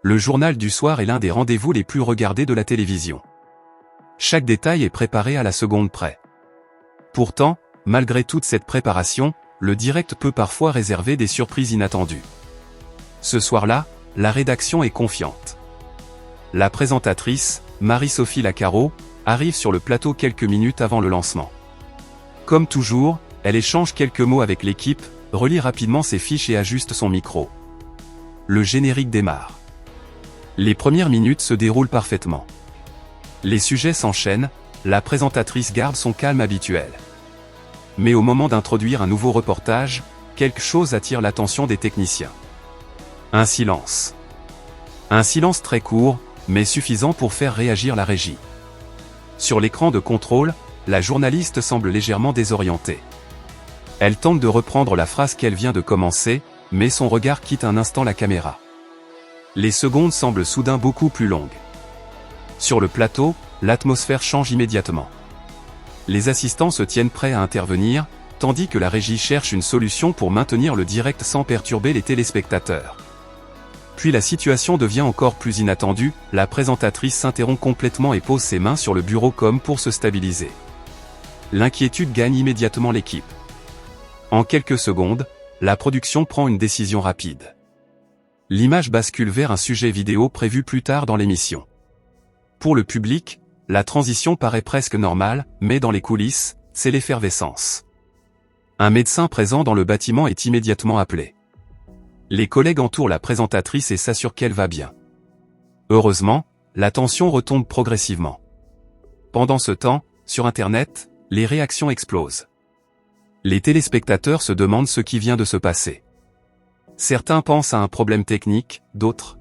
le journal du soir est l'un des rendez-vous les plus regardés de la télévision. Chaque détail est préparé à la seconde près. Pourtant, malgré toute cette préparation, le direct peut parfois réserver des surprises inattendues. Ce soir-là, la rédaction est confiante. La présentatrice, Marie-Sophie Lacaro, arrive sur le plateau quelques minutes avant le lancement. Comme toujours, elle échange quelques mots avec l'équipe, relie rapidement ses fiches et ajuste son micro. Le générique démarre. Les premières minutes se déroulent parfaitement. Les sujets s'enchaînent, la présentatrice garde son calme habituel. Mais au moment d'introduire un nouveau reportage, quelque chose attire l'attention des techniciens. Un silence. Un silence très court, mais suffisant pour faire réagir la régie. Sur l'écran de contrôle, la journaliste semble légèrement désorientée. Elle tente de reprendre la phrase qu'elle vient de commencer, mais son regard quitte un instant la caméra. Les secondes semblent soudain beaucoup plus longues. Sur le plateau, l'atmosphère change immédiatement. Les assistants se tiennent prêts à intervenir, tandis que la régie cherche une solution pour maintenir le direct sans perturber les téléspectateurs. Puis la situation devient encore plus inattendue, la présentatrice s'interrompt complètement et pose ses mains sur le bureau comme pour se stabiliser. L'inquiétude gagne immédiatement l'équipe. En quelques secondes, la production prend une décision rapide. L'image bascule vers un sujet vidéo prévu plus tard dans l'émission. Pour le public, la transition paraît presque normale, mais dans les coulisses, c'est l'effervescence. Un médecin présent dans le bâtiment est immédiatement appelé. Les collègues entourent la présentatrice et s'assurent qu'elle va bien. Heureusement, la tension retombe progressivement. Pendant ce temps, sur Internet, les réactions explosent. Les téléspectateurs se demandent ce qui vient de se passer. Certains pensent à un problème technique, d'autres